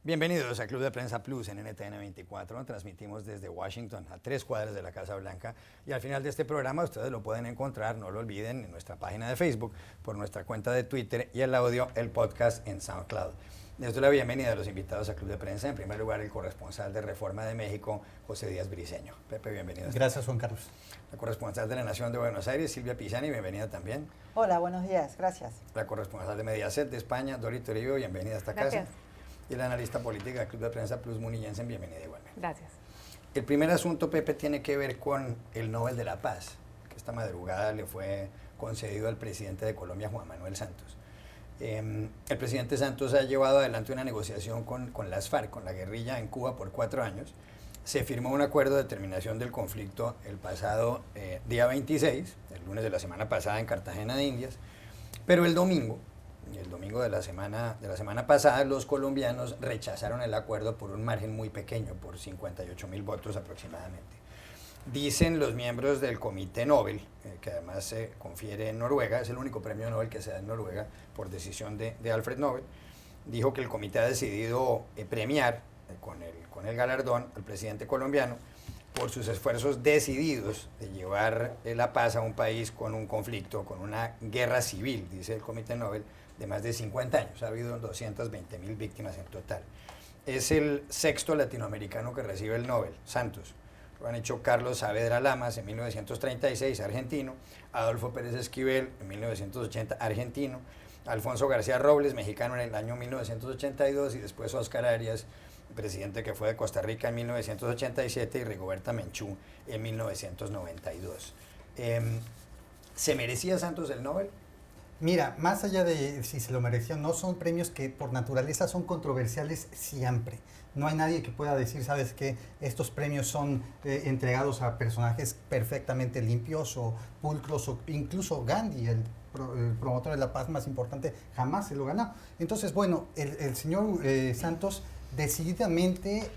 Bienvenidos a Club de Prensa Plus en NTN 24. Transmitimos desde Washington, a 3 cuadras de la Casa Blanca. Y al final de este programa ustedes lo pueden encontrar, no lo olviden, en nuestra página de Facebook, por nuestra cuenta de Twitter y el audio, el podcast en SoundCloud. Les doy la bienvenida a los invitados a Club de Prensa. En primer lugar, el corresponsal de Reforma de México, José Díaz Briceño. Pepe, bienvenido. Gracias, Juan Carlos. La corresponsal de La Nación de Buenos Aires, Silvia Pisani, bienvenida también. Hola, buenos días, gracias. La corresponsal de Mediaset de España, Dori Toribio, bienvenida a esta casa. Y la analista política del Club de Prensa Plus, Muni Jensen, bienvenida igualmente. Gracias. El primer asunto, Pepe, tiene que ver con el Nobel de la Paz, que esta madrugada le fue concedido al presidente de Colombia, Juan Manuel Santos. El presidente Santos ha llevado adelante una negociación con las FARC, con la guerrilla en Cuba por 4 años. Se firmó un acuerdo de terminación del conflicto el pasado día 26, el lunes de la semana pasada en Cartagena de Indias, pero el domingo de la semana pasada, los colombianos rechazaron el acuerdo por un margen muy pequeño, por 58.000 votos aproximadamente. Dicen los miembros del Comité Nobel, que además se confiere en Noruega, es el único premio Nobel que se da en Noruega por decisión de Alfred Nobel, dijo que el comité ha decidido premiar con el galardón al presidente colombiano por sus esfuerzos decididos de llevar la paz a un país con un conflicto, con una guerra civil, dice el Comité Nobel, de más de 50 años. Ha habido 220.000 víctimas en total. Es el 6º latinoamericano que recibe el Nobel, Santos. Lo han hecho Carlos Saavedra Lamas en 1936, argentino, Adolfo Pérez Esquivel en 1980, argentino, Alfonso García Robles, mexicano, en el año 1982, y después Óscar Arias, presidente que fue de Costa Rica en 1987, y Rigoberta Menchú en 1992. ¿Se merecía Santos el Nobel? Mira, más allá de si se lo merecía o no, son premios que por naturaleza son controversiales siempre. No hay nadie que pueda decir, ¿sabes qué? Estos premios son entregados a personajes perfectamente limpios o pulcros, o incluso Gandhi, el promotor de la paz más importante, jamás se lo ganó. Entonces, bueno, el señor Santos decididamente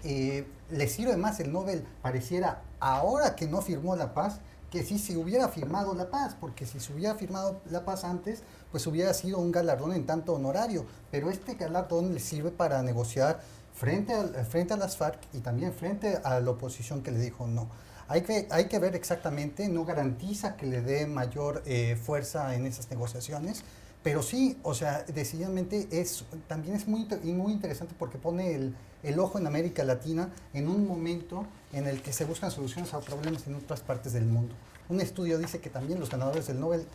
le sirve más el Nobel, pareciera, ahora que no firmó la paz, que si se hubiera firmado la paz, porque si se hubiera firmado la paz antes, pues hubiera sido un galardón en tanto honorario, pero este galardón le sirve para negociar frente a las FARC y también frente a la oposición que le dijo no. Hay que ver exactamente, no garantiza que le dé mayor fuerza en esas negociaciones, pero sí, o sea, decididamente también es muy interesante porque pone el ojo en América Latina en un momento en el que se buscan soluciones a problemas en otras partes del mundo. Un estudio dice que también los ganadores del Nobel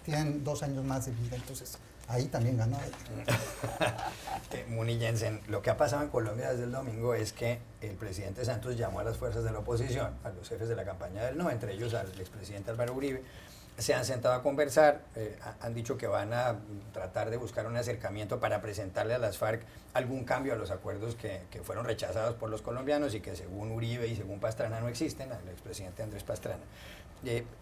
tienen 2 años más de vida, entonces ahí también ganó él. Muni Jensen, lo que ha pasado en Colombia desde el domingo es que el presidente Santos llamó a las fuerzas de la oposición, a los jefes de la campaña del no, entre ellos al expresidente Álvaro Uribe. Se han sentado a conversar, han dicho que van a tratar de buscar un acercamiento para presentarle a las FARC algún cambio a los acuerdos que fueron rechazados por los colombianos y que según Uribe y según Pastrana no existen, el expresidente Andrés Pastrana.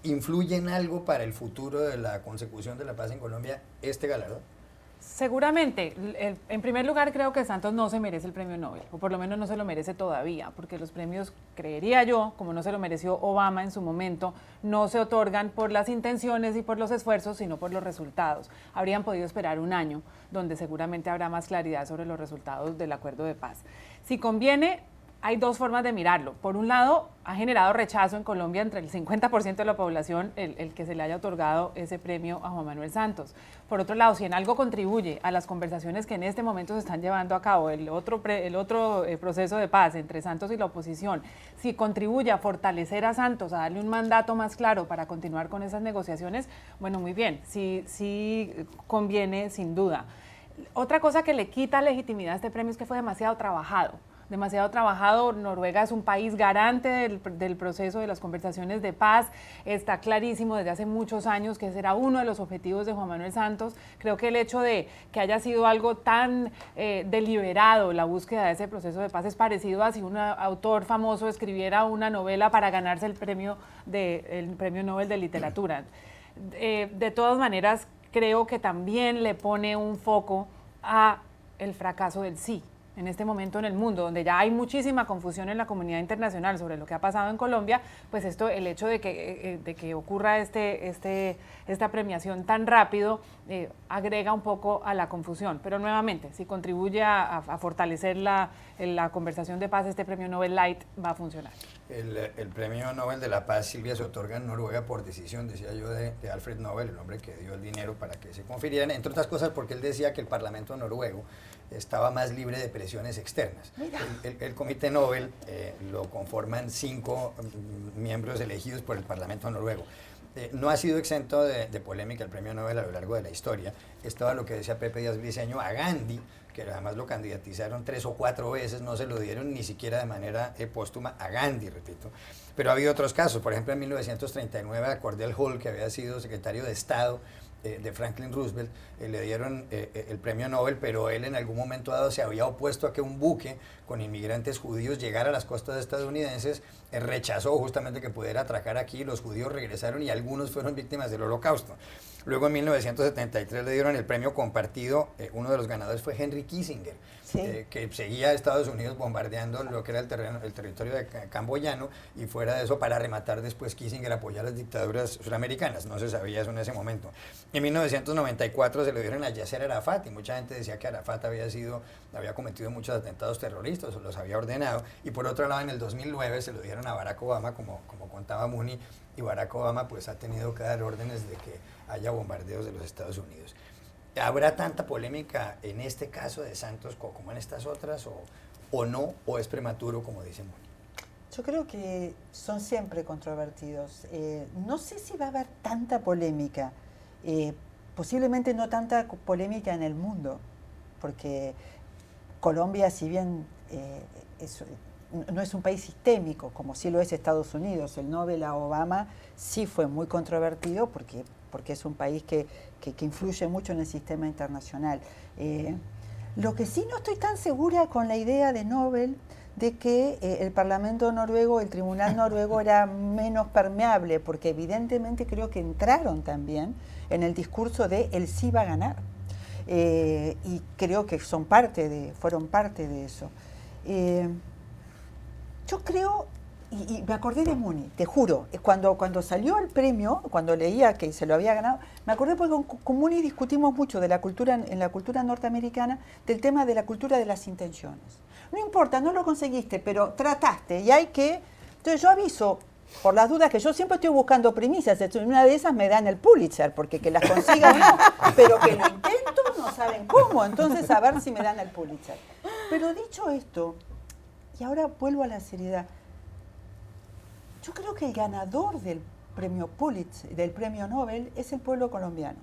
¿Influye en algo para el futuro de la consecución de la paz en Colombia este galardón? Seguramente. En primer lugar, creo que Santos no se merece el premio Nobel, o por lo menos no se lo merece todavía, porque los premios, creería yo, como no se lo mereció Obama en su momento, no se otorgan por las intenciones y por los esfuerzos, sino por los resultados. Habrían podido esperar un año, donde seguramente habrá más claridad sobre los resultados del acuerdo de paz. Si conviene, hay 2 formas de mirarlo. Por un lado, ha generado rechazo en Colombia entre el 50% de la población el que se le haya otorgado ese premio a Juan Manuel Santos. Por otro lado, si en algo contribuye a las conversaciones que en este momento se están llevando a cabo, el otro proceso de paz entre Santos y la oposición, si contribuye a fortalecer a Santos, a darle un mandato más claro para continuar con esas negociaciones, bueno, muy bien, sí conviene sin duda. Otra cosa que le quita legitimidad a este premio es que fue demasiado trabajado. Noruega es un país garante del proceso de las conversaciones de paz, está clarísimo desde hace muchos años que ese era uno de los objetivos de Juan Manuel Santos. Creo que el hecho de que haya sido algo tan deliberado la búsqueda de ese proceso de paz es parecido a si un autor famoso escribiera una novela para ganarse el premio Nobel de Literatura. De todas maneras, creo que también le pone un foco a el fracaso del sí. en este momento en el mundo, donde ya hay muchísima confusión en la comunidad internacional sobre lo que ha pasado en Colombia, pues el hecho de que ocurra esta premiación tan rápido agrega un poco a la confusión. Pero nuevamente, si contribuye a fortalecer la conversación de paz, este premio Nobel Light va a funcionar. El premio Nobel de la Paz, Silvia, se otorga en Noruega por decisión, decía yo, de Alfred Nobel, el hombre que dio el dinero para que se confirieran, entre otras cosas porque él decía que el Parlamento noruego estaba más libre de presiones externas. El Comité Nobel lo conforman 5 miembros elegidos por el Parlamento noruego. No ha sido exento de polémica el premio Nobel a lo largo de la historia. Estaba lo que decía Pepe Díaz Briceño a Gandhi, que además lo candidatizaron 3 o 4 veces, no se lo dieron ni siquiera de manera póstuma a Gandhi, repito. Pero ha habido otros casos, por ejemplo en 1939 a Cordell Hull, que había sido secretario de Estado de Franklin Roosevelt, le dieron el premio Nobel, pero él en algún momento dado se había opuesto a que un buque con inmigrantes judíos llegara a las costas estadounidenses, rechazó justamente que pudiera atracar aquí, los judíos regresaron y algunos fueron víctimas del Holocausto. Luego en 1973 le dieron el premio compartido, uno de los ganadores fue Henry Kissinger, sí, que seguía a Estados Unidos bombardeando lo que era el territorio de camboyano, y fuera de eso, para rematar después, Kissinger apoyar las dictaduras suramericanas, no se sabía eso en ese momento. En 1994 se lo dieron a Yasser Arafat, y mucha gente decía que Arafat había cometido muchos atentados terroristas, o los había ordenado, y por otro lado en el 2009 se lo dieron a Barack Obama, como contaba Muni, y Barack Obama pues ha tenido que dar órdenes de que haya bombardeos de los Estados Unidos. ¿Habrá tanta polémica en este caso de Santos como en estas otras, o no, o es prematuro, como dice Moni? Yo creo que son siempre controvertidos. No sé si va a haber tanta polémica, posiblemente no tanta polémica en el mundo, porque Colombia, si bien no es un país sistémico, como sí lo es Estados Unidos, el Nobel a Obama sí fue muy controvertido porque es un país que influye mucho en el sistema internacional. Lo que sí no estoy tan segura con la idea de Nobel de que el Parlamento noruego, el Tribunal noruego era menos permeable, porque evidentemente creo que entraron también en el discurso de él sí va a ganar. Y creo que fueron parte de eso. Yo creo, y me acordé de Muni, te juro, cuando salió el premio, cuando leía que se lo había ganado, me acordé porque con Muni discutimos mucho de la cultura, en la cultura norteamericana, del tema de la cultura de las intenciones. No importa, no lo conseguiste, pero trataste, y hay que... Entonces yo aviso, por las dudas, que yo siempre estoy buscando primicias, una de esas me dan el Pulitzer, porque que las consiga o no, pero que lo intento, no saben cómo, entonces a ver si me dan el Pulitzer. Pero dicho esto, y ahora vuelvo a la seriedad, yo creo que el ganador del premio Pulitzer, del premio Nobel, es el pueblo colombiano,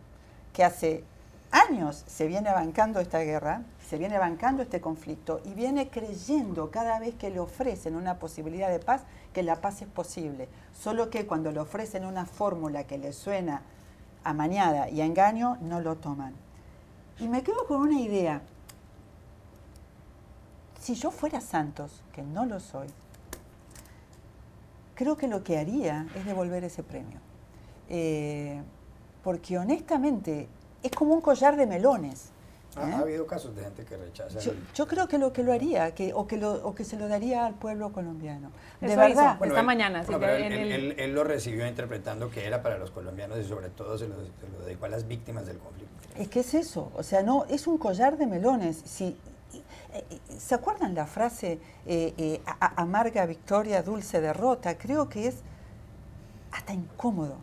que hace años se viene bancando esta guerra, se viene bancando este conflicto y viene creyendo cada vez que le ofrecen una posibilidad de paz, que la paz es posible. Solo que cuando le ofrecen una fórmula que le suena amañada y a engaño, no lo toman. Y me quedo con una idea. Si yo fuera Santos, que no lo soy, creo que lo que haría es devolver ese premio. Porque honestamente es como un collar de melones. Ha habido casos de gente que rechaza. Yo creo que lo haría, o que se lo daría al pueblo colombiano. De Eso verdad. hizo, bueno, esta mañana. Sí, él lo recibió interpretando que era para los colombianos y sobre todo se lo dedicó a las víctimas del conflicto. Es que es eso, o sea, no, es un collar de melones. ¿Se acuerdan la frase amarga victoria, dulce derrota? Creo que es hasta incómodo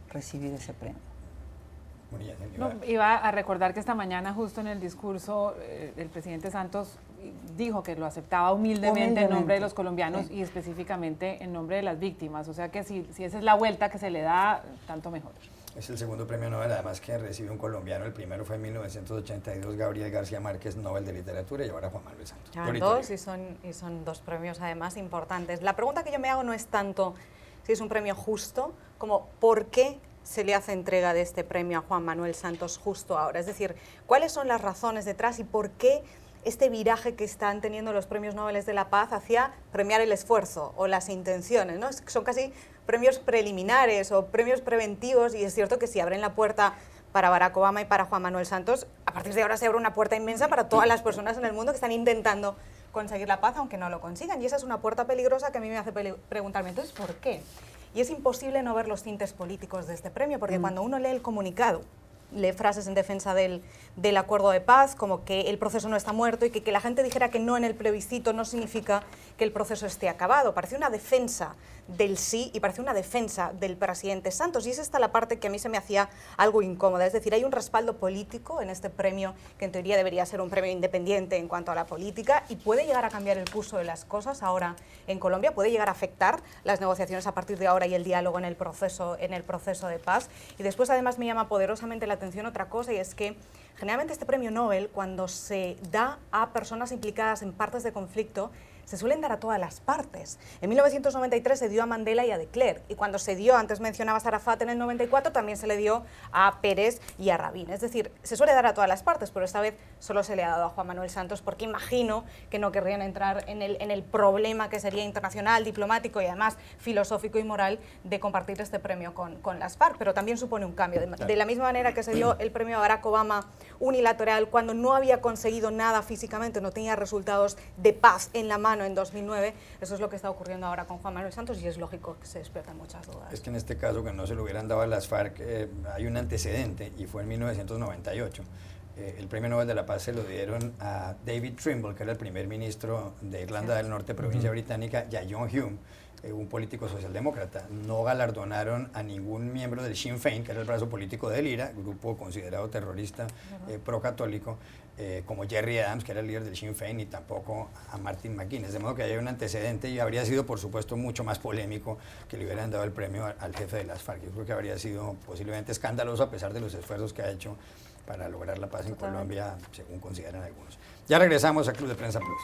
recibir ese premio. No, iba a recordar que esta mañana justo en el discurso el presidente Santos dijo que lo aceptaba humildemente en nombre de los colombianos, sí, y específicamente en nombre de las víctimas. O sea que si esa es la vuelta que se le da, tanto mejor. Es el segundo premio Nobel, además, que recibe un colombiano. El primero fue en 1982, Gabriel García Márquez, Nobel de Literatura, y ahora Juan Manuel Santos. Dos, y son dos premios además importantes. La pregunta que yo me hago no es tanto si es un premio justo, como por qué se le hace entrega de este premio a Juan Manuel Santos justo ahora. Es decir, ¿cuáles son las razones detrás y por qué este viraje que están teniendo los premios Nobel de la Paz hacia premiar el esfuerzo o las intenciones, ¿no? Son casi premios preliminares o premios preventivos, y es cierto que si abren la puerta para Barack Obama y para Juan Manuel Santos, a partir de ahora se abre una puerta inmensa para todas las personas en el mundo que están intentando conseguir la paz, aunque no lo consigan. Y esa es una puerta peligrosa que a mí me hace preguntarme, entonces, ¿por qué? Y es imposible no ver los tintes políticos de este premio, porque cuando uno lee el comunicado, lee frases en defensa del acuerdo de paz, como que el proceso no está muerto, y que la gente dijera que no en el plebiscito no significa que el proceso esté acabado. Parece una defensa del sí y parece una defensa del presidente Santos, y es esta la parte que a mí se me hacía algo incómoda. Es decir, hay un respaldo político en este premio que en teoría debería ser un premio independiente en cuanto a la política, y puede llegar a cambiar el curso de las cosas ahora en Colombia, puede llegar a afectar las negociaciones a partir de ahora y el diálogo en el proceso de paz. Y después además me llama poderosamente la atención otra cosa, y es que generalmente este premio Nobel, cuando se da a personas implicadas en partes de conflicto, se suelen dar a todas las partes. En 1993 se dio a Mandela y a de Klerk, y cuando se dio, antes mencionabas a Arafat en el 94, también se le dio a Pérez y a Rabin. Es decir, se suele dar a todas las partes, pero esta vez solo se le ha dado a Juan Manuel Santos, porque imagino que no querrían entrar en el problema que sería internacional, diplomático y además filosófico y moral de compartir este premio con las FARC, pero también supone un cambio. De la misma manera que se dio el premio a Barack Obama unilateral, cuando no había conseguido nada físicamente, no tenía resultados de paz en la mano en 2009, eso es lo que está ocurriendo ahora con Juan Manuel Santos, y es lógico que se despiertan muchas dudas. Es que en este caso, que no se lo hubieran dado a las FARC, hay un antecedente, y fue en 1998. El Premio Nobel de la Paz se lo dieron a David Trimble, que era el primer ministro de Irlanda del Norte, provincia británica, y a John Hume, un político socialdemócrata. No galardonaron a ningún miembro del Sinn Féin, que era el brazo político del IRA, grupo considerado terrorista pro-católico, como Jerry Adams, que era el líder del Sinn Féin, y tampoco a Martin McGuinness. De modo que hay un antecedente, y habría sido, por supuesto, mucho más polémico que le hubieran dado el premio al jefe de las FARC. Yo creo que habría sido posiblemente escandaloso, a pesar de los esfuerzos que ha hecho para lograr la paz en Colombia, según consideran algunos. Ya regresamos a Club de Prensa Plus.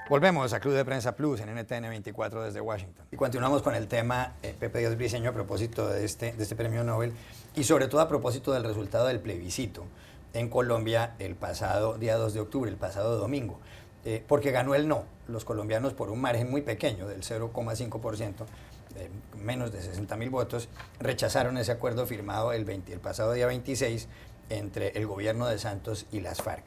Volvemos a Club de Prensa Plus en NTN 24 desde Washington. Y continuamos con el tema, Pepe Díaz Briceño, a propósito de este premio Nobel, y sobre todo a propósito del resultado del plebiscito en Colombia el pasado día 2 de octubre, el pasado domingo, porque ganó el no. Los colombianos, por un margen muy pequeño, del 0,5%, menos de 60.000 votos, rechazaron ese acuerdo firmado el pasado día 26 entre el gobierno de Santos y las FARC.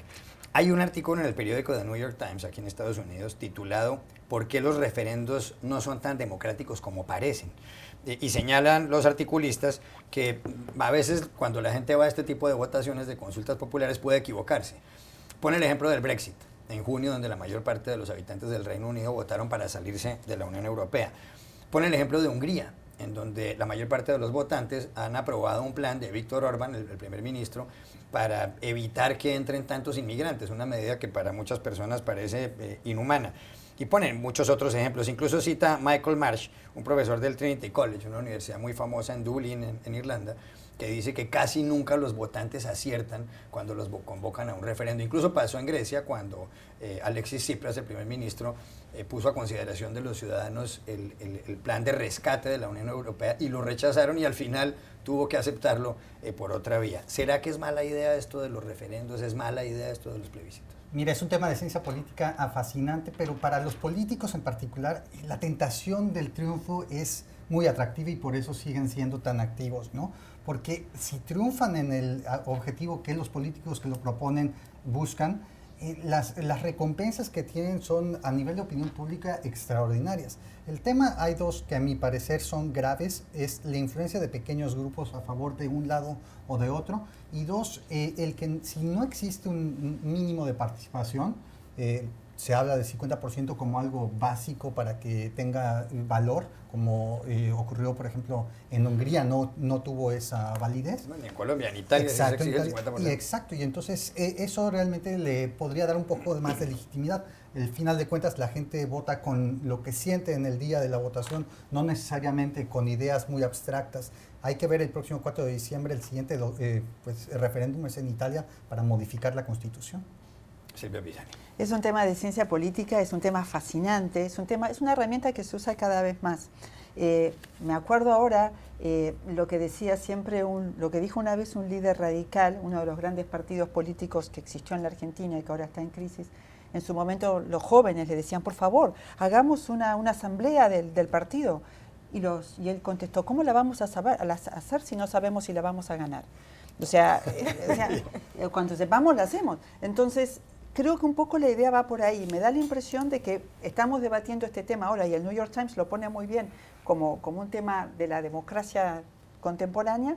Hay un artículo en el periódico The New York Times, aquí en Estados Unidos, titulado ¿Por qué los referendos no son tan democráticos como parecen? Y señalan los articulistas que a veces cuando la gente va a este tipo de votaciones, de consultas populares, puede equivocarse. Pone el ejemplo del Brexit, en junio, donde la mayor parte de los habitantes del Reino Unido votaron para salirse de la Unión Europea. Pone el ejemplo de Hungría, en donde la mayor parte de los votantes han aprobado un plan de Viktor Orbán, el primer ministro, para evitar que entren tantos inmigrantes, una medida que para muchas personas parece inhumana. Y ponen muchos otros ejemplos, incluso cita Michael Marsh, un profesor del Trinity College, una universidad muy famosa en Dublín, en Irlanda, que dice que casi nunca los votantes aciertan cuando los convocan a un referendo. Incluso pasó en Grecia cuando Alexis Tsipras, el primer ministro, puso a consideración de los ciudadanos el plan de rescate de la Unión Europea, y lo rechazaron, y al final tuvo que aceptarlo por otra vía. ¿Será que es mala idea esto de los referendos? ¿Es mala idea esto de los plebiscitos? Mira, es un tema de ciencia política fascinante, pero para los políticos en particular, la tentación del triunfo es muy atractiva, y por eso siguen siendo tan activos, ¿no? Porque si triunfan en el objetivo que los políticos que lo proponen buscan, las recompensas que tienen son, a nivel de opinión pública, extraordinarias. El tema, hay dos que a mi parecer son graves: es la influencia de pequeños grupos a favor de un lado o de otro, y dos, el que si no existe un mínimo de participación, se habla del 50% como algo básico para que tenga valor, como ocurrió, por ejemplo, en Hungría, no tuvo esa validez. No, ni en Colombia, en Italia, exacto, se exige el 50%. Exacto, y entonces eso realmente le podría dar un poco más de legitimidad. Al final de cuentas, la gente vota con lo que siente en el día de la votación, no necesariamente con ideas muy abstractas. Hay que ver el próximo 4 de diciembre, el siguiente el referéndum es en Italia para modificar la Constitución. Silvia Pisani. Es un tema de ciencia política, es un tema fascinante, es una herramienta que se usa cada vez más. Me acuerdo ahora lo que decía siempre, lo que dijo una vez un líder radical, uno de los grandes partidos políticos que existió en la Argentina y que ahora está en crisis. En su momento los jóvenes le decían, por favor, hagamos una asamblea del partido. Y él contestó, ¿cómo la vamos a hacer si no sabemos si la vamos a ganar? O sea, cuando sepamos la hacemos. Entonces, creo que un poco la idea va por ahí. Me da la impresión de que estamos debatiendo este tema ahora y el New York Times lo pone muy bien como un tema de la democracia contemporánea,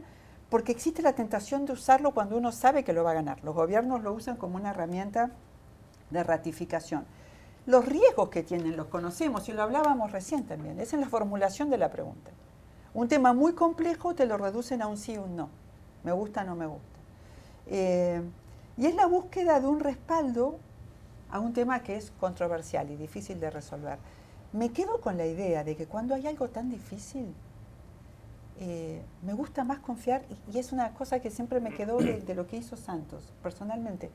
porque existe la tentación de usarlo cuando uno sabe que lo va a ganar. Los gobiernos lo usan como una herramienta de ratificación. Los riesgos que tienen los conocemos y lo hablábamos recién también. Es en la formulación de la pregunta. Un tema muy complejo te lo reducen a un sí o un no. Me gusta o no me gusta. Y es la búsqueda de un respaldo a un tema que es controversial y difícil de resolver. Me quedo con la idea de que cuando hay algo tan difícil, me gusta más confiar, y es una cosa que siempre me quedó de lo que hizo Santos, personalmente.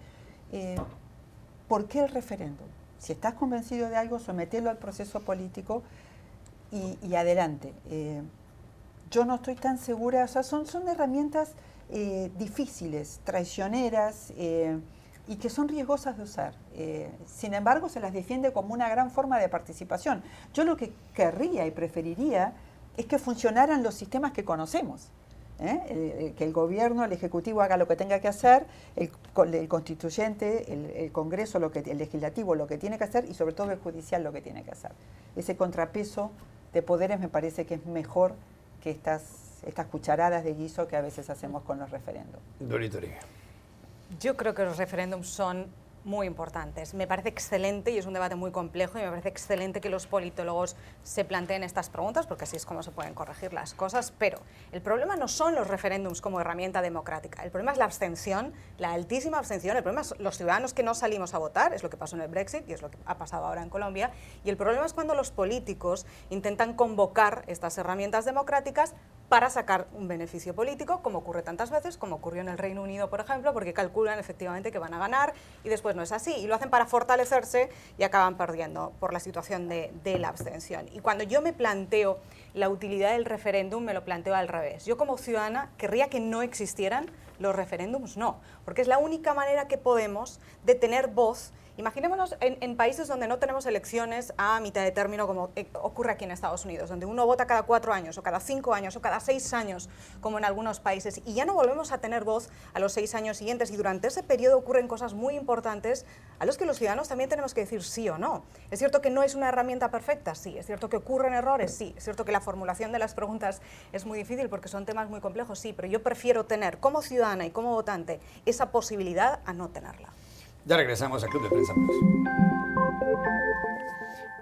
¿Por qué el referéndum? Si estás convencido de algo, sometelo al proceso político y adelante. Yo no estoy tan segura, o sea, son herramientas difíciles, traicioneras y que son riesgosas de usar. Sin embargo, se las defiende como una gran forma de participación. Yo lo que querría y preferiría es que funcionaran los sistemas que conocemos. Que el gobierno, el ejecutivo haga lo que tenga que hacer, el constituyente, el Congreso, el legislativo lo que tiene que hacer y sobre todo el judicial lo que tiene que hacer. Ese contrapeso de poderes me parece que es mejor que estas cucharadas de guiso que a veces hacemos con los referéndums. Dorita Uribe. Yo creo que los referéndums son muy importantes. Me parece excelente, y es un debate muy complejo, y me parece excelente que los politólogos se planteen estas preguntas, porque así es como se pueden corregir las cosas, pero el problema no son los referéndums como herramienta democrática, el problema es la abstención, la altísima abstención, el problema es los ciudadanos que no salimos a votar, es lo que pasó en el Brexit y es lo que ha pasado ahora en Colombia, y el problema es cuando los políticos intentan convocar estas herramientas democráticas para sacar un beneficio político, como ocurre tantas veces, como ocurrió en el Reino Unido, por ejemplo, porque calculan efectivamente que van a ganar y después no es así, y lo hacen para fortalecerse y acaban perdiendo por la situación de la abstención. Y cuando yo me planteo la utilidad del referéndum, me lo planteo al revés. Yo como ciudadana querría que no existieran los referéndums, no, porque es la única manera que podemos de tener voz. Imaginémonos en países donde no tenemos elecciones a mitad de término, como ocurre aquí en Estados Unidos, donde uno vota cada 4 años, o cada 5 años, o cada 6 años, como en algunos países, y ya no volvemos a tener voz a los 6 años siguientes, y durante ese periodo ocurren cosas muy importantes a los que los ciudadanos también tenemos que decir sí o no. Es cierto que no es una herramienta perfecta, sí, es cierto que ocurren errores, sí, es cierto que la formulación de las preguntas es muy difícil porque son temas muy complejos, sí, pero yo prefiero tener como ciudadana y como votante esa posibilidad a no tenerla. Ya regresamos a Club de Prensa Plus.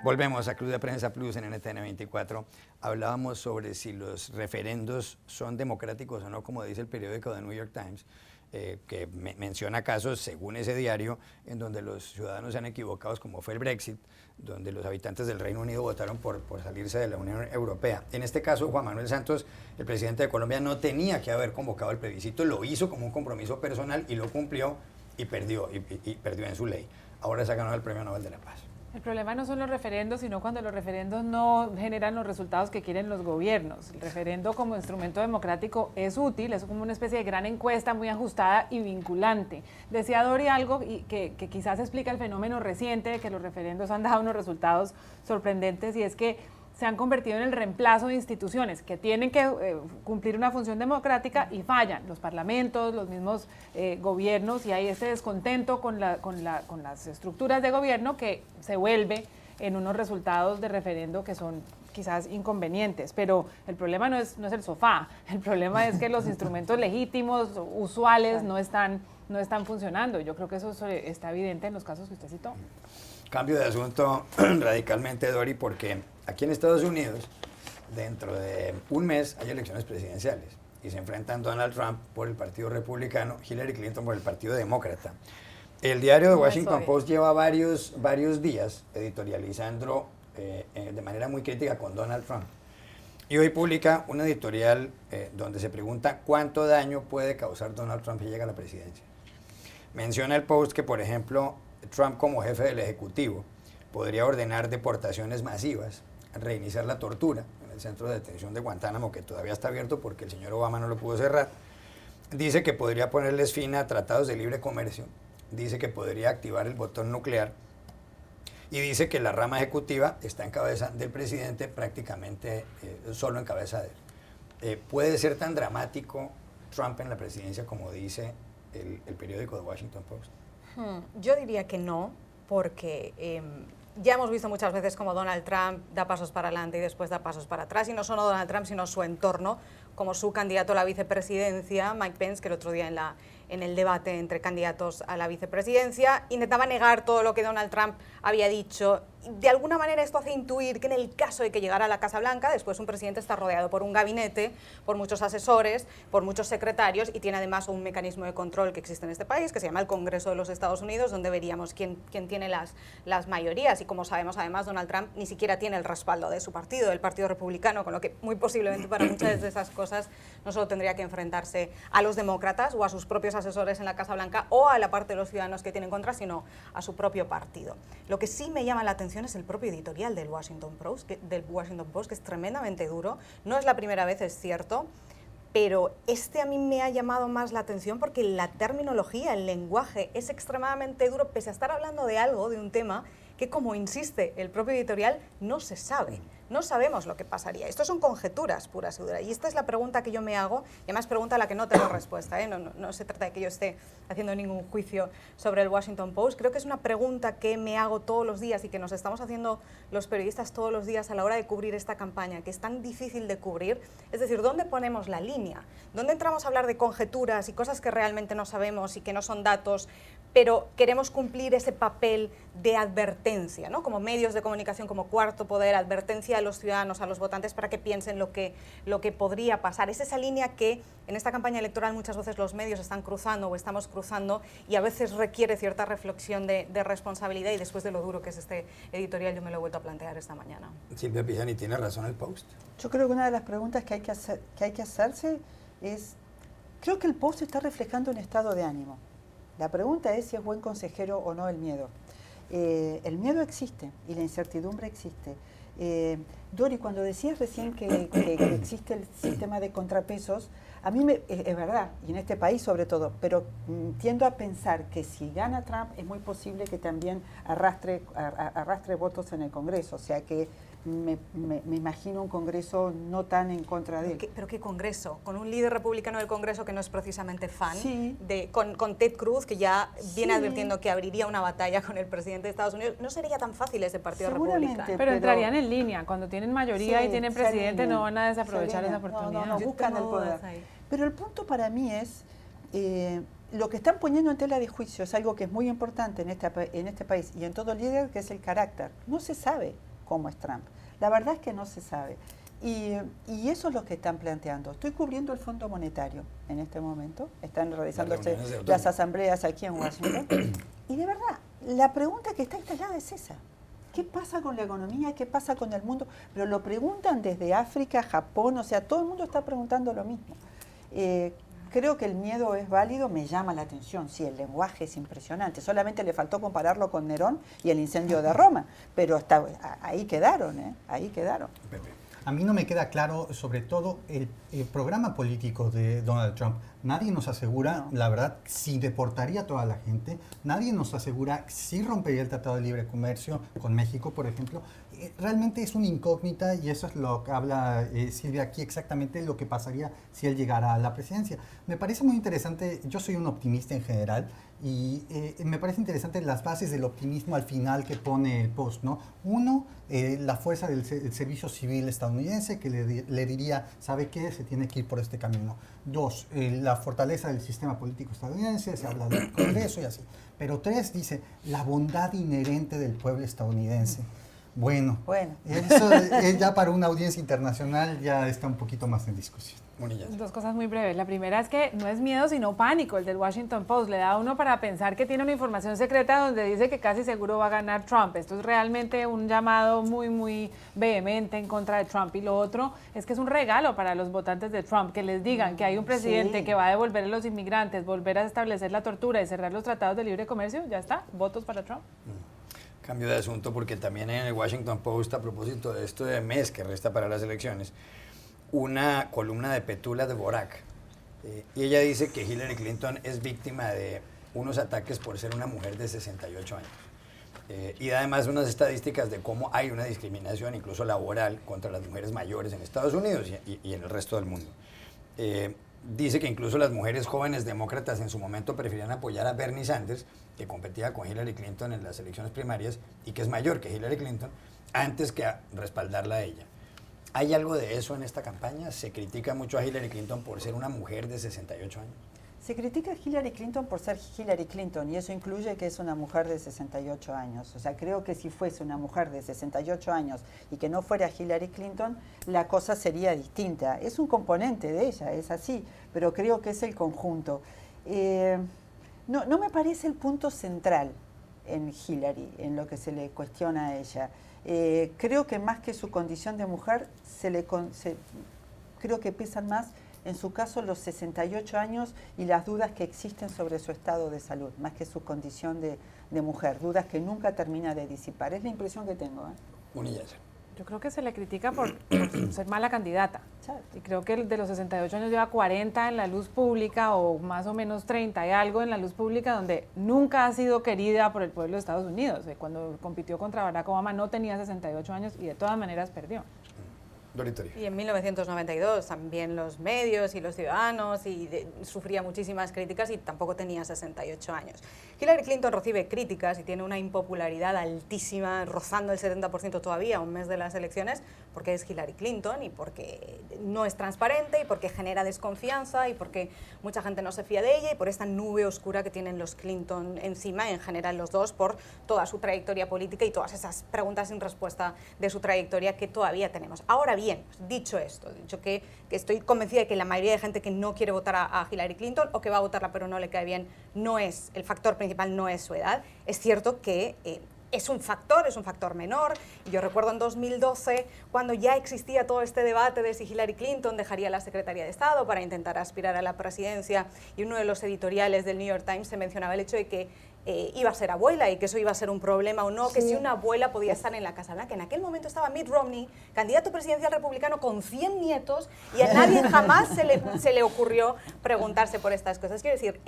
Volvemos a Club de Prensa Plus en NTN 24. Hablábamos sobre si los referendos son democráticos o no, como dice el periódico The New York Times, que menciona casos, según ese diario, en donde los ciudadanos se han equivocado, como fue el Brexit, donde los habitantes del Reino Unido votaron por salirse de la Unión Europea. En este caso, Juan Manuel Santos, el presidente de Colombia, no tenía que haber convocado el plebiscito, lo hizo como un compromiso personal y lo cumplió, y perdió en su ley. Ahora se ha ganado el Premio Nobel de la Paz. El problema no son los referendos, sino cuando los referendos no generan los resultados que quieren los gobiernos. El referendo como instrumento democrático es útil, es como una especie de gran encuesta muy ajustada y vinculante. Decía Dori algo que quizás explica el fenómeno reciente de que los referendos han dado unos resultados sorprendentes, y es que se han convertido en el reemplazo de instituciones que tienen que cumplir una función democrática y fallan. Los parlamentos, los mismos gobiernos, y hay este descontento con las estructuras de gobierno que se vuelve en unos resultados de referendo que son quizás inconvenientes. Pero el problema no es el sofá, el problema es que los instrumentos legítimos, usuales, no están funcionando. Yo creo que eso está evidente en los casos que usted citó. Cambio de asunto radicalmente, Dori, porque aquí en Estados Unidos, dentro de un mes, hay elecciones presidenciales y se enfrentan Donald Trump por el Partido Republicano, Hillary Clinton por el Partido Demócrata. El diario The Washington Post lleva varios días editorializando de manera muy crítica con Donald Trump. Y hoy publica un editorial donde se pregunta cuánto daño puede causar Donald Trump si llega a la presidencia. Menciona el Post que, por ejemplo, Trump como jefe del Ejecutivo podría ordenar deportaciones masivas, reiniciar la tortura en el centro de detención de Guantánamo, que todavía está abierto porque el señor Obama no lo pudo cerrar. Dice que podría ponerles fin a tratados de libre comercio, dice que podría activar el botón nuclear Y dice que la rama ejecutiva está en cabeza del presidente, prácticamente solo en cabeza de él. ¿Puede ser tan dramático Trump en la presidencia como dice el periódico The Washington Post? Yo diría que no, porque ya hemos visto muchas veces como Donald Trump da pasos para adelante y después da pasos para atrás, y no solo Donald Trump, sino su entorno, como su candidato a la vicepresidencia, Mike Pence, que el otro día en el debate entre candidatos a la vicepresidencia intentaba negar todo lo que Donald Trump había dicho. De alguna manera esto hace intuir que en el caso de que llegara a la Casa Blanca, después un presidente está rodeado por un gabinete, por muchos asesores, por muchos secretarios, y tiene además un mecanismo de control que existe en este país, que se llama el Congreso de los Estados Unidos, donde veríamos quién tiene las mayorías. Y como sabemos, además, Donald Trump ni siquiera tiene el respaldo de su partido, del Partido Republicano, con lo que muy posiblemente para muchas de esas cosas no solo tendría que enfrentarse a los demócratas o a sus propios asesores en la Casa Blanca o a la parte de los ciudadanos que tienen contra, sino a su propio partido. Lo que sí me llama la atención es el propio editorial del Washington Post, que es tremendamente duro. No es la primera vez, es cierto, pero a mí me ha llamado más la atención porque la terminología, el lenguaje es extremadamente duro, pese a estar hablando de algo, de un tema que, como insiste el propio editorial, no se sabe. No sabemos lo que pasaría. Esto son conjeturas puras y duras. Y esta es la pregunta que yo me hago, y además pregunta a la que no tengo respuesta, ¿eh? No se trata de que yo esté haciendo ningún juicio sobre el Washington Post. Creo que es una pregunta que me hago todos los días y que nos estamos haciendo los periodistas todos los días a la hora de cubrir esta campaña, que es tan difícil de cubrir. Es decir, ¿dónde ponemos la línea? ¿Dónde entramos a hablar de conjeturas y cosas que realmente no sabemos y que no son datos, pero queremos cumplir ese papel de advertencia, ¿no? Como medios de comunicación, como cuarto poder, advertencia a los ciudadanos, a los votantes, para que piensen lo que podría pasar? Es esa línea que en esta campaña electoral muchas veces los medios están cruzando o estamos cruzando, y a veces requiere cierta reflexión de responsabilidad, y después de lo duro que es este editorial yo me lo he vuelto a plantear esta mañana. Silvia Pisani, ¿tiene razón el Post? Yo creo que una de las preguntas que hay que hacerse es, creo que el Post está reflejando un estado de ánimo. La pregunta es si es buen consejero o no el miedo. El miedo existe y la incertidumbre existe. Dori, cuando decías recién que existe el sistema de contrapesos, a mí es verdad, y en este país sobre todo, pero tiendo a pensar que si gana Trump es muy posible que también arrastre votos en el Congreso, o sea que me imagino un Congreso no tan en contra de él. ¿Pero qué Congreso? Con un líder republicano del Congreso que no es precisamente fan, sí, con Ted Cruz, que ya viene sí, advirtiendo que abriría una batalla con el presidente de Estados Unidos. No sería tan fácil ese partido republicano. Pero entrarían en línea. Cuando tienen mayoría y tienen presidente, no van a desaprovechar esa oportunidad. No, buscan el poder. Pero el punto para mí es, lo que están poniendo en tela de juicio es algo que es muy importante en este país y en todo líder, que es el carácter. No se sabe cómo es Trump. La verdad es que no se sabe. Y eso es lo que están planteando. Estoy cubriendo el Fondo Monetario en este momento. Están realizándose las asambleas aquí en Washington. Y de verdad, la pregunta que está instalada es esa. ¿Qué pasa con la economía? ¿Qué pasa con el mundo? Pero lo preguntan desde África, Japón, o sea, todo el mundo está preguntando lo mismo. Creo que el miedo es válido, me llama la atención, sí, el lenguaje es impresionante, solamente le faltó compararlo con Nerón y el incendio de Roma, pero ahí quedaron, ahí quedaron. A mí no me queda claro, sobre todo, el programa político de Donald Trump. Nadie nos asegura, la verdad, si deportaría a toda la gente. Nadie nos asegura si rompería el Tratado de Libre Comercio con México, por ejemplo. Realmente es una incógnita, y eso es lo que habla Silvia aquí, exactamente lo que pasaría si él llegara a la presidencia. Me parece muy interesante, yo soy un optimista en general, y me parece interesante las bases del optimismo al final que pone el Post, ¿no? Uno, la fuerza del servicio civil estadounidense, que le diría, ¿sabe qué? Se tiene que ir por este camino. Dos, la fortaleza del sistema político estadounidense, se habla del Congreso y así. Pero tres, dice, la bondad inherente del pueblo estadounidense. Bueno, eso ya para una audiencia internacional ya está un poquito más en discusión. Dos cosas muy breves. La primera es que no es miedo, sino pánico el del Washington Post. Le da a uno para pensar que tiene una información secreta donde dice que casi seguro va a ganar Trump. Esto es realmente un llamado muy, muy vehemente en contra de Trump. Y lo otro es que es un regalo para los votantes de Trump, que les digan que hay un presidente que va a devolver a los inmigrantes, volver a establecer la tortura y cerrar los tratados de libre comercio. Ya está, votos para Trump. Cambio de asunto, porque también en el Washington Post, a propósito de esto de mes que resta para las elecciones, una columna de Petula Dvorak, y ella dice que Hillary Clinton es víctima de unos ataques por ser una mujer de 68 años. Y además unas estadísticas de cómo hay una discriminación, incluso laboral, contra las mujeres mayores en Estados Unidos y en el resto del mundo. Dice que incluso las mujeres jóvenes demócratas en su momento preferían apoyar a Bernie Sanders, que competía con Hillary Clinton en las elecciones primarias y que es mayor que Hillary Clinton, antes que a respaldarla a ella. ¿Hay algo de eso en esta campaña? ¿Se critica mucho a Hillary Clinton por ser una mujer de 68 años? Se critica a Hillary Clinton por ser Hillary Clinton y eso incluye que es una mujer de 68 años. O sea, creo que si fuese una mujer de 68 años y que no fuera Hillary Clinton, la cosa sería distinta. Es un componente de ella, es así, pero creo que es el conjunto. No me parece el punto central en Hillary, en lo que se le cuestiona a ella. Creo que más que su condición de mujer, creo que pesan más en su caso los 68 años y las dudas que existen sobre su estado de salud, más que su condición de mujer, dudas que nunca termina de disipar. Es la impresión que tengo. Yo creo que se le critica por ser mala candidata. Y creo que el de los 68 años lleva 40 en la luz pública o más o menos 30 y algo en la luz pública donde nunca ha sido querida por el pueblo de Estados Unidos. Cuando compitió contra Barack Obama no tenía 68 años y de todas maneras perdió. Y en 1992 también los medios y los ciudadanos sufría muchísimas críticas y tampoco tenía 68 años. Hillary Clinton recibe críticas y tiene una impopularidad altísima, rozando el 70% todavía, un mes de las elecciones, porque es Hillary Clinton y porque no es transparente y porque genera desconfianza y porque mucha gente no se fía de ella y por esta nube oscura que tienen los Clinton encima, en general los dos, por toda su trayectoria política y todas esas preguntas sin respuesta de su trayectoria que todavía tenemos. Ahora bien, dicho esto, dicho que estoy convencida de que la mayoría de gente que no quiere votar a Hillary Clinton o que va a votarla pero no le cae bien, no es, el factor principal no es su edad. Es cierto que es un factor menor. Yo recuerdo en 2012, cuando ya existía todo este debate de si Hillary Clinton dejaría la Secretaría de Estado para intentar aspirar a la presidencia, y uno de los editoriales del New York Times se mencionaba el hecho de que iba a ser abuela y que eso iba a ser un problema o no, que si una abuela podía estar en la Casa Blanca. En aquel momento estaba Mitt Romney, candidato presidencial republicano con 100 nietos, y a nadie jamás se le ocurrió preguntarse por estas cosas. Quiero decir,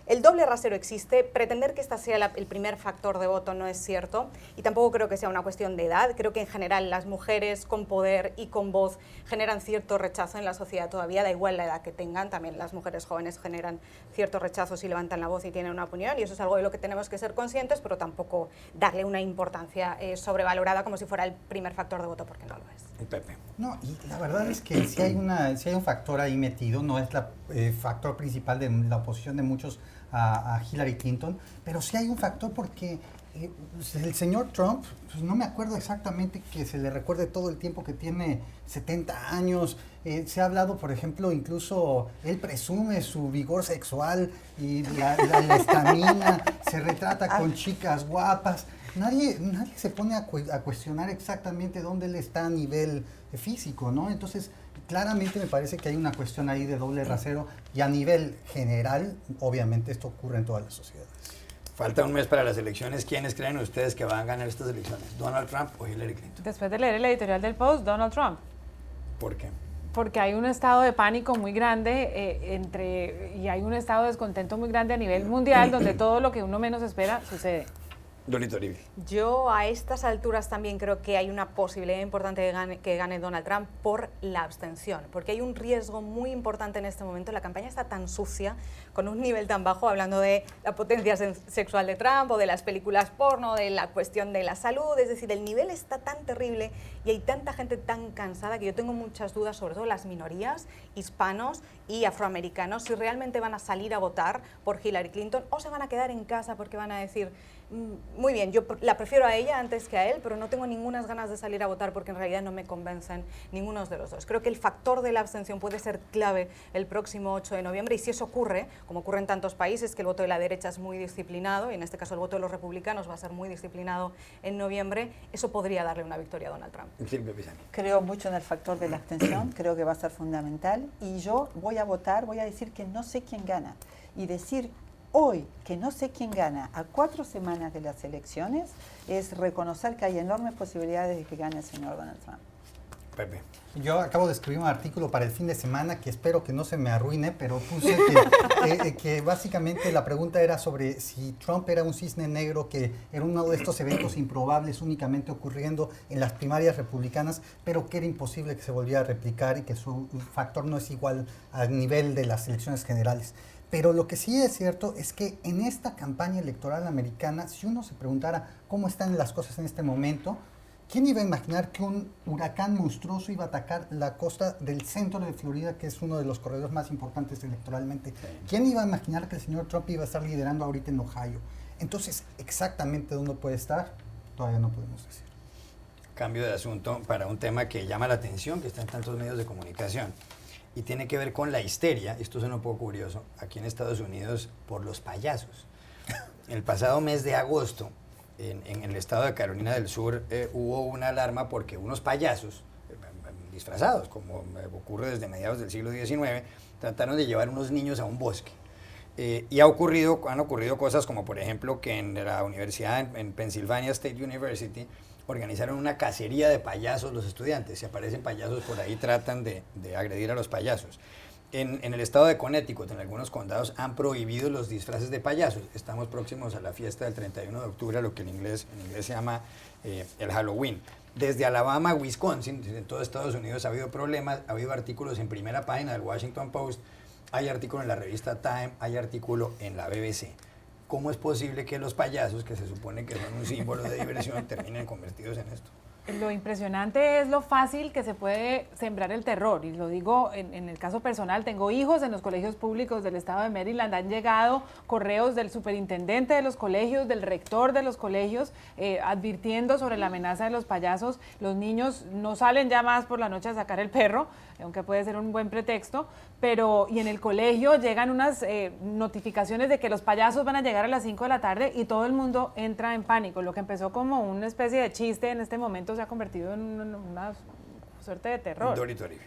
el doble rasero existe, pretender que esta sea el primer factor de voto no es cierto, y tampoco creo que sea una cuestión de edad. Creo que en general las mujeres con poder y con voz generan cierto rechazo en la sociedad todavía, da igual la edad que tengan, también las mujeres jóvenes generan cierto rechazo si levantan la voz y tienen una opinión, y eso es algo de lo que tenemos que ser conscientes, pero tampoco darle una importancia sobrevalorada como si fuera el primer factor de voto, porque no lo es. Pepe. No, y la verdad es que si hay un factor ahí metido, no es el factor principal de la oposición de muchos a Hillary Clinton, pero sí hay un factor porque el señor Trump, pues no me acuerdo exactamente que se le recuerde todo el tiempo que tiene, 70 años. Se ha hablado, por ejemplo, incluso él presume su vigor sexual y la estamina, se retrata con chicas guapas. Nadie se pone a cuestionar exactamente dónde él está a nivel físico, ¿no? Entonces, claramente me parece que hay una cuestión ahí de doble rasero y a nivel general, obviamente, esto ocurre en todas las sociedades. Falta un mes para las elecciones. ¿Quiénes creen ustedes que van a ganar estas elecciones? ¿Donald Trump o Hillary Clinton? Después de leer el editorial del Post, Donald Trump. ¿Por qué? Porque hay un estado de pánico muy grande y hay un estado de descontento muy grande a nivel mundial donde todo lo que uno menos espera sucede. Lolita Uribe. Yo a estas alturas también creo que hay una posibilidad importante de que gane Donald Trump por la abstención, porque hay un riesgo muy importante en este momento. La campaña está tan sucia, con un nivel tan bajo, hablando de la potencia sexual de Trump o de las películas porno, de la cuestión de la salud, es decir, el nivel está tan terrible y hay tanta gente tan cansada que yo tengo muchas dudas, sobre todo las minorías, hispanos y afroamericanos, si realmente van a salir a votar por Hillary Clinton o se van a quedar en casa porque van a decir, muy bien, yo la prefiero a ella antes que a él, pero no tengo ninguna ganas de salir a votar porque en realidad no me convencen ninguno de los dos. Creo que el factor de la abstención puede ser clave el próximo 8 de noviembre y si eso ocurre, como ocurre en tantos países, que el voto de la derecha es muy disciplinado y en este caso el voto de los republicanos va a ser muy disciplinado en noviembre, eso podría darle una victoria a Donald Trump. Creo mucho en el factor de la abstención, creo que va a ser fundamental y yo voy a votar, voy a decir que no sé quién gana y decir hoy que no sé quién gana a 4 semanas de las elecciones es reconocer que hay enormes posibilidades de que gane el señor Donald Trump. Pepe. Yo acabo de escribir un artículo para el fin de semana que espero que no se me arruine, pero puse que básicamente la pregunta era sobre si Trump era un cisne negro, que era uno de estos eventos improbables únicamente ocurriendo en las primarias republicanas, pero que era imposible que se volviera a replicar y que su factor no es igual al nivel de las elecciones generales. Pero lo que sí es cierto es que en esta campaña electoral americana, si uno se preguntara cómo están las cosas en este momento, ¿quién iba a imaginar que un huracán monstruoso iba a atacar la costa del centro de Florida, que es uno de los corredores más importantes electoralmente? Sí. ¿Quién iba a imaginar que el señor Trump iba a estar liderando ahorita en Ohio? Entonces, exactamente dónde puede estar, todavía no podemos decir. Cambio de asunto para un tema que llama la atención, que está en tantos medios de comunicación, y tiene que ver con la histeria, esto suena un poco curioso, aquí en Estados Unidos, por los payasos. El pasado mes de agosto, en el estado de Carolina del Sur, hubo una alarma porque unos payasos, disfrazados, como ocurre desde mediados del siglo XIX, trataron de llevar unos niños a un bosque. Y han ocurrido cosas como, por ejemplo, que en la universidad, en Pennsylvania State University, organizaron una cacería de payasos los estudiantes. Si aparecen payasos por ahí, tratan de agredir a los payasos. En el estado de Connecticut, en algunos condados, han prohibido los disfraces de payasos. Estamos próximos a la fiesta del 31 de octubre, lo que en inglés se llama el Halloween. Desde Alabama a Wisconsin, en todo Estados Unidos ha habido problemas, ha habido artículos en primera página del Washington Post, hay artículo en la revista Time, hay artículo en la BBC. ¿Cómo es posible que los payasos, que se supone que son un símbolo de diversión, terminen convertidos en esto? Lo impresionante es lo fácil que se puede sembrar el terror, y lo digo en el caso personal. Tengo hijos en los colegios públicos del estado de Maryland, han llegado correos del superintendente de los colegios, del rector de los colegios, advirtiendo sobre la amenaza de los payasos. Los niños no salen ya más por la noche a sacar el perro, aunque puede ser un buen pretexto, y en el colegio llegan unas notificaciones de que los payasos van a llegar a las 5 de la tarde y todo el mundo entra en pánico. Lo que empezó como una especie de chiste en este momento se ha convertido en una suerte de terror.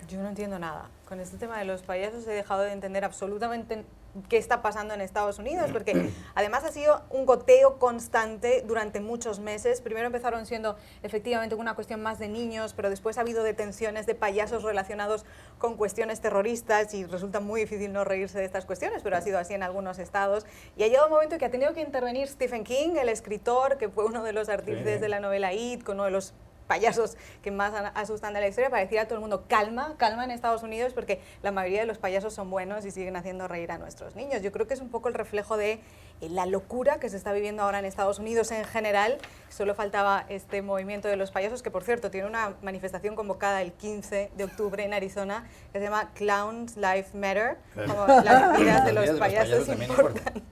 Yo no entiendo nada. Con este tema de los payasos he dejado de entender absolutamente qué está pasando en Estados Unidos, porque además ha sido un goteo constante durante muchos meses. Primero empezaron siendo efectivamente una cuestión más de niños, pero después ha habido detenciones de payasos relacionados con cuestiones terroristas y resulta muy difícil no reírse de estas cuestiones, pero ha sido así en algunos estados. Y ha llegado un momento en que ha tenido que intervenir Stephen King, el escritor, que fue uno de los artífices de la novela It, con uno de los payasos que más asustan de la historia, para decir a todo el mundo calma en Estados Unidos, porque la mayoría de los payasos son buenos y siguen haciendo reír a nuestros niños. Yo creo que es un poco el reflejo de la locura que se está viviendo ahora en Estados Unidos en general. Solo faltaba este movimiento de los payasos, que por cierto tiene una manifestación convocada el 15 de octubre en Arizona, que se llama Clowns Lives Matter, como las vidas de los payasos importan.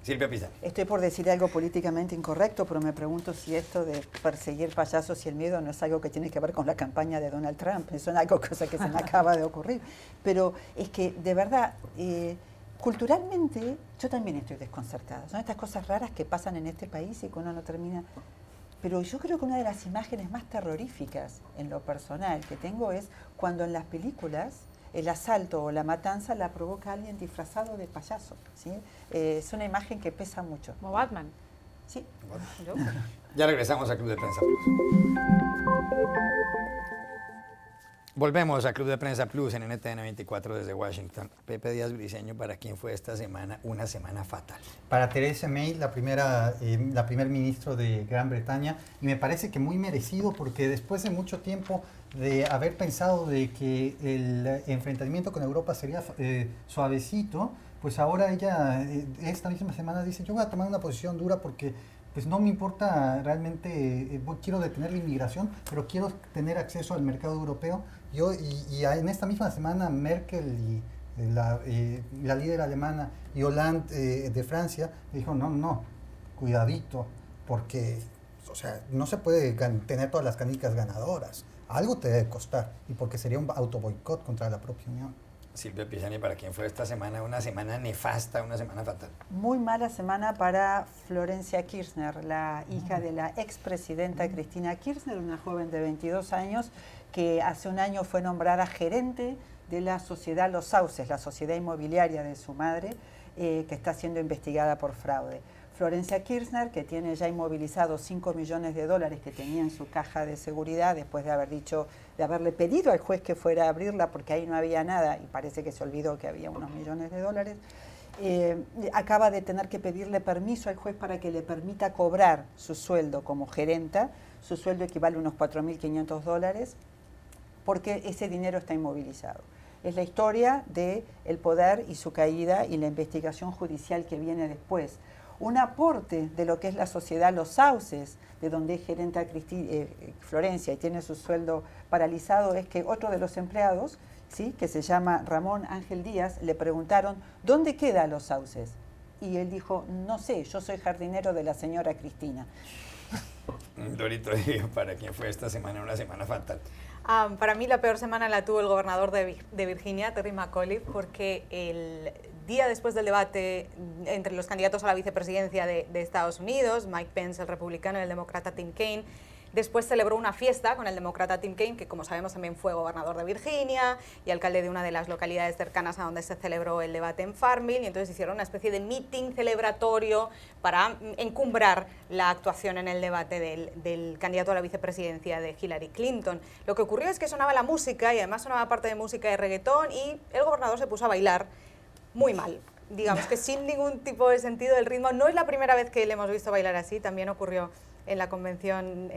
Silvia Pizarro. Estoy por decir algo políticamente incorrecto, pero me pregunto si esto de perseguir payasos y el miedo no es algo que tiene que ver con la campaña de Donald Trump. Eso es algo cosa que se me acaba de ocurrir. Pero es que, de verdad, culturalmente yo también estoy desconcertada. Son estas cosas raras que pasan en este país y que uno no termina. Pero yo creo que una de las imágenes más terroríficas en lo personal que tengo es cuando en las películas el asalto o la matanza la provoca alguien disfrazado de payaso, ¿sí? Es una imagen que pesa mucho. Como Batman. Sí. Ya regresamos a Club de Prensa Plus. Volvemos a Club de Prensa Plus en NTN 24 desde Washington. Pepe Díaz Briceño, ¿para quién fue esta semana una semana fatal? Para Theresa May, la primer ministro de Gran Bretaña, y me parece que muy merecido, porque después de mucho tiempo de haber pensado de que el enfrentamiento con Europa sería suavecito, pues ahora ella esta misma semana dice: yo voy a tomar una posición dura porque pues no me importa realmente, quiero detener la inmigración, pero quiero tener acceso al mercado europeo. Y en esta misma semana Merkel y la líder alemana y Hollande de Francia dijo: no, cuidadito, porque o sea, no se puede tener todas las canicas ganadoras. Algo te debe costar, y porque sería un autoboicot contra la propia Unión. Silvia Pisani, ¿para quién fue esta semana una semana nefasta, una semana fatal? Muy mala semana para Florencia Kirchner, la hija de la expresidenta Cristina Kirchner, una joven de 22 años que hace un año fue nombrada gerente de la sociedad Los Sauces, la sociedad inmobiliaria de su madre, que está siendo investigada por fraude. Florencia Kirchner, que tiene ya inmovilizados 5 millones de dólares que tenía en su caja de seguridad después de haberle pedido al juez que fuera a abrirla porque ahí no había nada y parece que se olvidó que había unos millones de dólares. Acaba de tener que pedirle permiso al juez para que le permita cobrar su sueldo como gerenta. Su sueldo equivale a unos 4.500 dólares porque ese dinero está inmovilizado. Es la historia del poder y su caída y la investigación judicial que viene después. Un aporte de lo que es la sociedad Los Sauces, de donde es gerenta Florencia y tiene su sueldo paralizado, es que otro de los empleados, ¿sí?, que se llama Ramón Ángel Díaz, le preguntaron, ¿dónde queda Los Sauces? Y él dijo, no sé, yo soy jardinero de la señora Cristina. Dorito, ¿para quién fue esta semana una semana fatal? Para mí la peor semana la tuvo el gobernador de Virginia, Terry McAuliffe, porque el día después del debate entre los candidatos a la vicepresidencia de Estados Unidos, Mike Pence, el republicano, y el demócrata Tim Kaine, después celebró una fiesta con el demócrata Tim Kaine, que como sabemos también fue gobernador de Virginia y alcalde de una de las localidades cercanas a donde se celebró el debate en Farmville, y entonces hicieron una especie de meeting celebratorio para encumbrar la actuación en el debate del candidato a la vicepresidencia de Hillary Clinton. Lo que ocurrió es que sonaba la música y además sonaba parte de música de reggaetón y el gobernador se puso a bailar muy mal. Digamos que sin ningún tipo de sentido del ritmo. No es la primera vez que le hemos visto bailar así, también ocurrió en la convención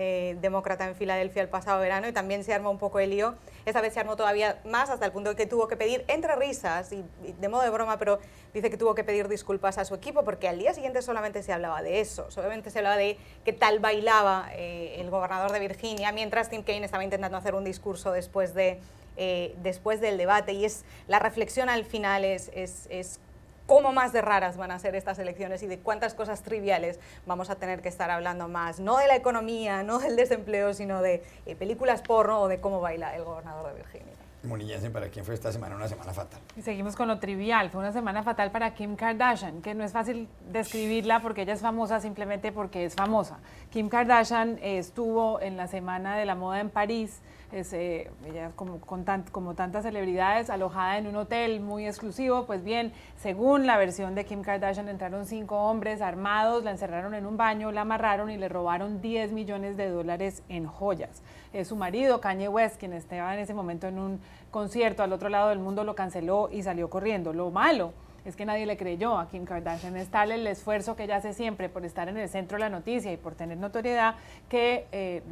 demócrata en Filadelfia el pasado verano y también se armó un poco el lío. Esta vez se armó todavía más hasta el punto de que tuvo que pedir, entre risas y de modo de broma, pero dice que tuvo que pedir disculpas a su equipo porque al día siguiente solamente se hablaba de eso, solamente se hablaba de qué tal bailaba el gobernador de Virginia, mientras Tim Kaine estaba intentando hacer un discurso después del debate, y la reflexión al final es cómo más de raras van a ser estas elecciones y de cuántas cosas triviales vamos a tener que estar hablando más, no de la economía, no del desempleo, sino de películas porno o de cómo baila el gobernador de Virginia. Moni Jensen, ¿para quién fue esta semana una semana fatal? Y seguimos con lo trivial. Fue una semana fatal para Kim Kardashian, que no es fácil describirla porque ella es famosa simplemente porque es famosa. Kim Kardashian estuvo en la Semana de la Moda en París. Ella como tantas celebridades, alojada en un hotel muy exclusivo. Pues bien, según la versión de Kim Kardashian, entraron 5 hombres armados, la encerraron en un baño, la amarraron y le robaron 10 millones de dólares en joyas. Su marido, Kanye West, quien estaba en ese momento en un concierto al otro lado del mundo, lo canceló y salió corriendo. Lo malo es que nadie le creyó a Kim Kardashian. Es tal el esfuerzo que ella hace siempre por estar en el centro de la noticia y por tener notoriedad que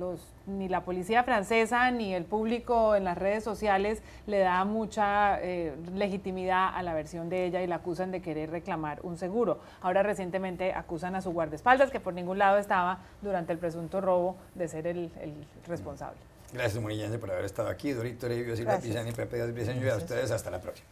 ni la policía francesa ni el público en las redes sociales le da mucha legitimidad a la versión de ella y la acusan de querer reclamar un seguro. Ahora recientemente acusan a su guardaespaldas, que por ningún lado estaba durante el presunto robo, de ser el responsable. Gracias, Moni Jensen, por haber estado aquí. Dorito Toribio, Silvia Pizani, Pepe Díaz Briceño, y a ustedes hasta la próxima.